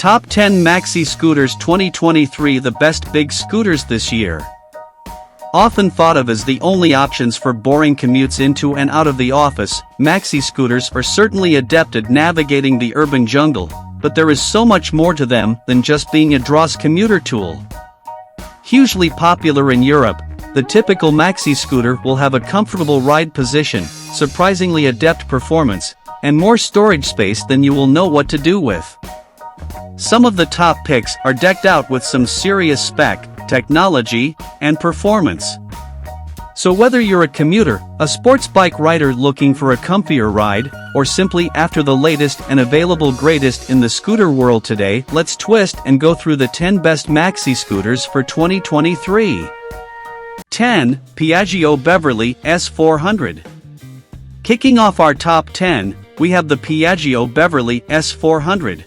Top 10 Maxi Scooters 2023. The best big scooters this year. Often thought of as the only options for boring commutes into and out of the office, Maxi scooters are certainly adept at navigating the urban jungle, but there is so much more to them than just being a dross commuter tool. Hugely popular in Europe, the typical Maxi scooter will have a comfortable ride position, surprisingly adept performance, and more storage space than you will know what to do with. Some of the top picks are decked out with some serious spec, technology, and performance. So whether you're a commuter, a sports bike rider looking for a comfier ride, or simply after the latest and available greatest in the scooter world today, let's twist and go through the 10 best Maxi scooters for 2023. 10. Piaggio Beverly S 400. Kicking off our top 10, we have the Piaggio Beverly S 400.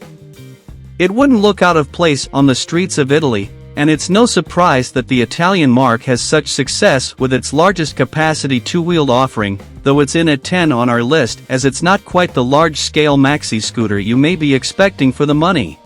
It wouldn't look out of place on the streets of Italy, and it's no surprise that the Italian marque has such success with its largest capacity two-wheeled offering, though it's in at 10 on our list as it's not quite the large-scale Maxi scooter you may be expecting for the money.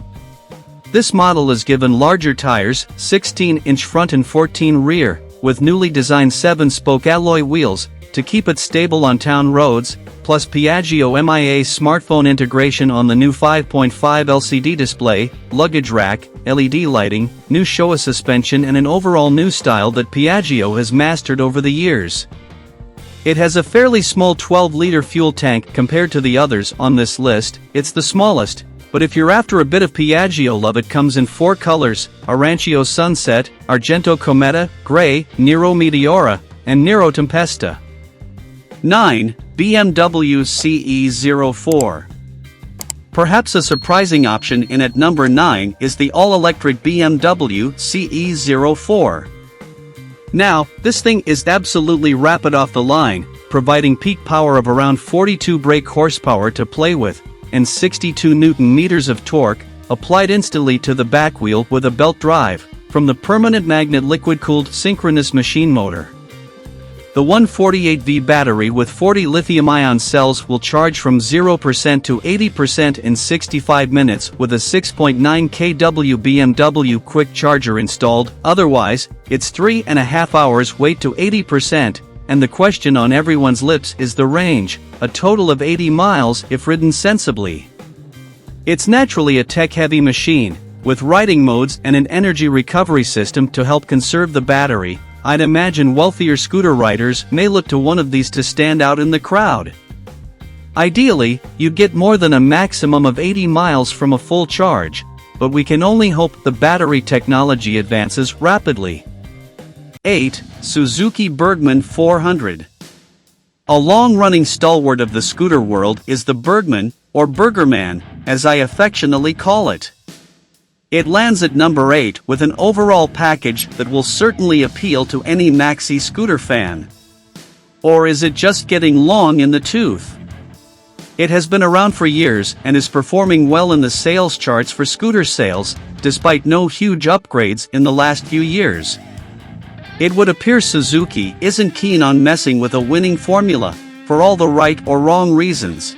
This model is given larger tires, 16-inch front and 14 rear, with newly designed 7-spoke alloy wheels, to keep it stable on town roads, plus Piaggio MIA smartphone integration on the new 5.5 LCD display, luggage rack, LED lighting, new Showa suspension and an overall new style that Piaggio has mastered over the years. It has a fairly small 12-liter fuel tank compared to the others on this list. It's the smallest, but if you're after a bit of Piaggio love, it comes in 4 colors: Arancio Sunset, Argento Cometa, Gray, Nero Meteora, and Nero Tempesta. 9. BMW CE04. Perhaps a surprising option in at number 9 is the all-electric BMW CE04. Now, this thing is absolutely rapid off the line, providing peak power of around 42 brake horsepower to play with, and 62 Nm of torque, applied instantly to the back wheel with a belt drive, from the permanent magnet liquid-cooled synchronous machine motor. The 148V battery with 40 lithium-ion cells will charge from 0% to 80% in 65 minutes with a 6.9 kW BMW quick charger installed. Otherwise, it's 3.5 hours wait to 80%, and the question on everyone's lips is the range, a total of 80 miles if ridden sensibly. It's naturally a tech-heavy machine, with riding modes and an energy recovery system to help conserve the battery. I'd imagine wealthier scooter riders may look to one of these to stand out in the crowd. Ideally, you'd get more than a maximum of 80 miles from a full charge, but we can only hope the battery technology advances rapidly. 8. Suzuki Burgman 400. A long-running stalwart of the scooter world is the Burgman, or Burgerman, as I affectionately call it. It lands at number 8 with an overall package that will certainly appeal to any Maxi scooter fan. Or is it just getting long in the tooth? It has been around for years and is performing well in the sales charts for scooter sales, despite no huge upgrades in the last few years. It would appear Suzuki isn't keen on messing with a winning formula, for all the right or wrong reasons.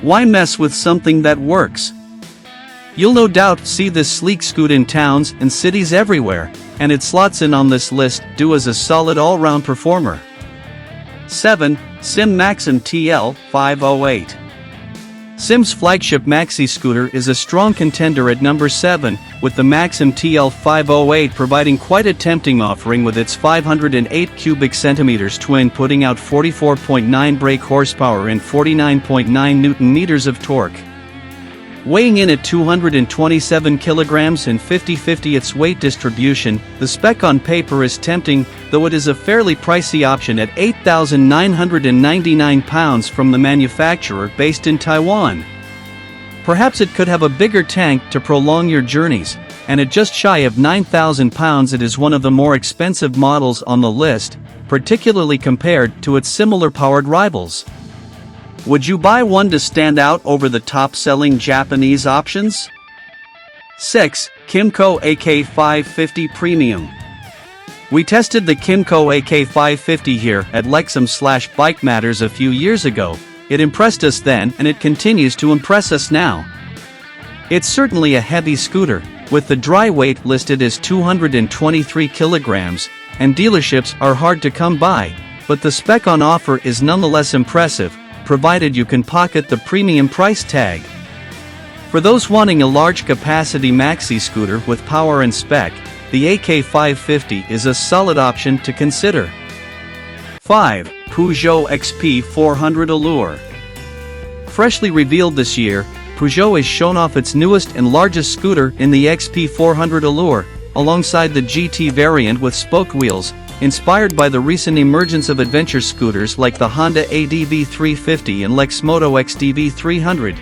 Why mess with something that works? You'll no doubt see this sleek scoot in towns and cities everywhere, and it slots in on this list due as a solid all-round performer. 7. Sym Maxsym TL 508. Sym's flagship Maxi scooter is a strong contender at number 7, with the Maxsym TL 508 providing quite a tempting offering with its 508 cubic centimeters twin putting out 44.9 brake horsepower and 49.9 Nm of torque. Weighing in at 227 kilograms and 50/50 its weight distribution, the spec on paper is tempting, though it is a fairly pricey option at £8,999 from the manufacturer based in Taiwan. Perhaps it could have a bigger tank to prolong your journeys, and at just shy of £9,000 it is one of the more expensive models on the list, particularly compared to its similar powered rivals. Would you buy one to stand out over the top-selling Japanese options? 6. Kymco AK550 Premium. We tested the Kymco AK550 here at Lexum/Bike Matters a few years ago. It impressed us then and it continues to impress us now. It's certainly a heavy scooter, with the dry weight listed as 223 kilograms, and dealerships are hard to come by, but the spec on offer is nonetheless impressive, provided you can pocket the premium price tag. For those wanting a large capacity maxi scooter with power and spec, the AK550 is a solid option to consider. 5. Peugeot XP400 Allure. Freshly revealed this year, Peugeot has shown off its newest and largest scooter in the XP400 Allure, alongside the GT variant with spoke wheels, inspired by the recent emergence of adventure scooters like the Honda ADV 350 and Lexmoto X-ADV 300.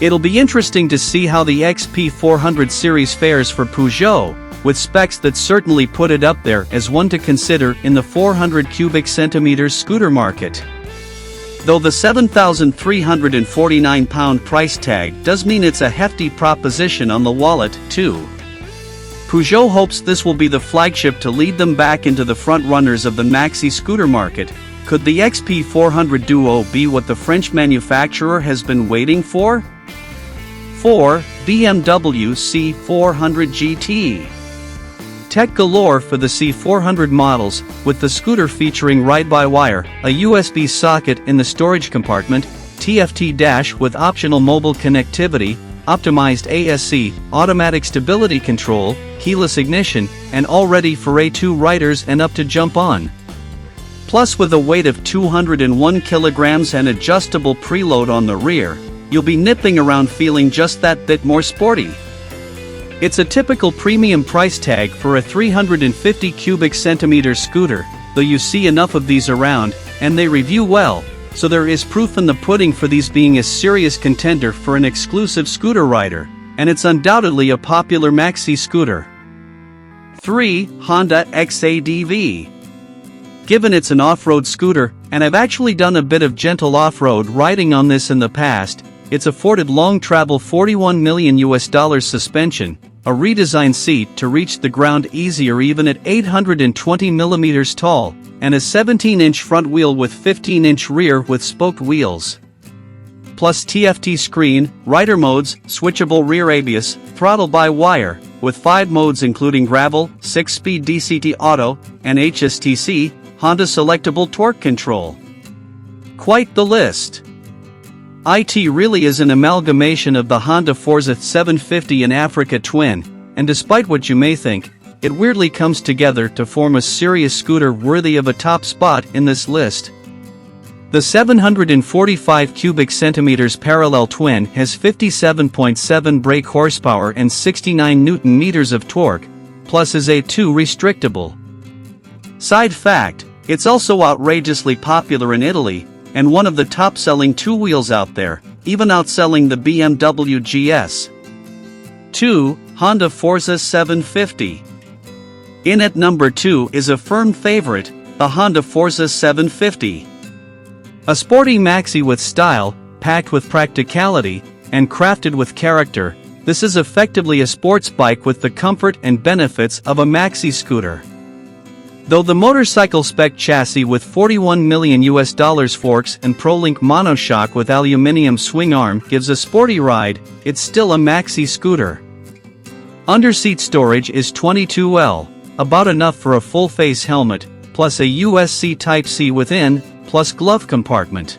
It'll be interesting to see how the XP400 series fares for Peugeot, with specs that certainly put it up there as one to consider in the 400 cubic centimeters scooter market. Though the £7,349 price tag does mean it's a hefty proposition on the wallet, too. Peugeot hopes this will be the flagship to lead them back into the front runners of the maxi scooter market. Could the XP400 Duo be what the French manufacturer has been waiting for? 4. BMW C400 GT. Tech galore for the C400 models, with the scooter featuring ride-by-wire, a USB socket in the storage compartment, TFT dash with optional mobile connectivity, optimized ASC, automatic stability control, keyless ignition, and all ready for A2 riders and up to jump on. Plus, with a weight of 201 kilograms and adjustable preload on the rear, you'll be nipping around feeling just that bit more sporty. It's a typical premium price tag for a 350 cubic centimeter scooter, though you see enough of these around, and they review well, so there is proof in the pudding for these being a serious contender for an exclusive scooter rider, and it's undoubtedly a popular maxi scooter. 3. Honda X-ADV. Given it's an off-road scooter, and I've actually done a bit of gentle off-road riding on this in the past, it's afforded long travel $41 million suspension, a redesigned seat to reach the ground easier even at 820 mm tall, and a 17-inch front wheel with 15-inch rear with spoked wheels. Plus TFT screen, rider modes, switchable rear ABS, throttle by wire, with 5 modes including gravel, 6-speed DCT auto, and HSTC, Honda selectable torque control. Quite the list. It really is an amalgamation of the Honda Forza 750 and Africa Twin, and despite what you may think, it weirdly comes together to form a serious scooter worthy of a top spot in this list. The 745 cubic centimeters parallel twin has 57.7 brake horsepower and 69 Newton meters of torque, plus is A2 restrictable. Side fact, it's also outrageously popular in Italy, and one of the top-selling two-wheels out there, even outselling the BMW GS. 2. Honda Forza 750. In at number 2 is a firm favorite, the Honda Forza 750. A sporty maxi with style, packed with practicality, and crafted with character, this is effectively a sports bike with the comfort and benefits of a maxi scooter. Though the motorcycle spec chassis with $41 million forks and ProLink monoshock with aluminum swing arm gives a sporty ride, it's still a maxi scooter. Underseat storage is 22L, about enough for a full-face helmet, plus a USB Type-C within, plus glove compartment.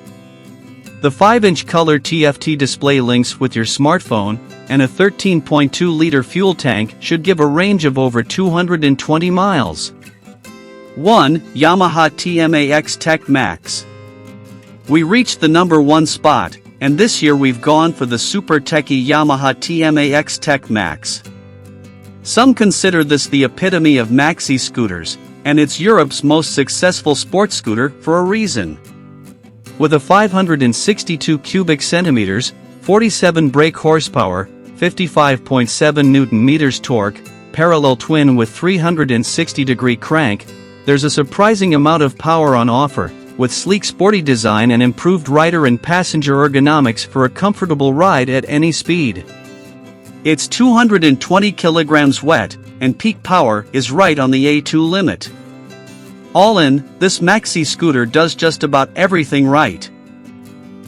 The 5-inch color TFT display links with your smartphone, and a 13.2-liter fuel tank should give a range of over 220 miles. 1. Yamaha TMAX TMAX. We reached the number 1 spot, and this year we've gone for the super techy Yamaha TMAX TMAX. Some consider this the epitome of maxi scooters, and it's Europe's most successful sports scooter for a reason. With a 562 cubic centimeters, 47 brake horsepower, 55.7 Newton meters torque, parallel twin with 360-degree crank, there's a surprising amount of power on offer, with sleek sporty design and improved rider and passenger ergonomics for a comfortable ride at any speed. It's 220 kilograms wet, and peak power is right on the A2 limit. All in, this maxi scooter does just about everything right.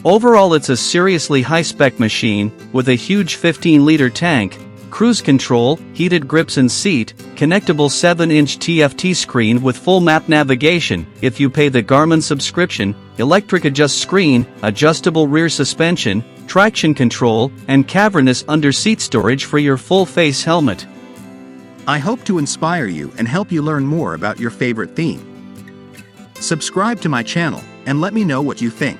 Overall, it's a seriously high-spec machine, with a huge 15-liter tank, cruise control, heated grips and seat, connectable 7-inch TFT screen with full map navigation if you pay the Garmin subscription, electric adjust screen, adjustable rear suspension, traction control, and cavernous under-seat storage for your full-face helmet. I hope to inspire you and help you learn more about your favorite theme. Subscribe to my channel and let me know what you think.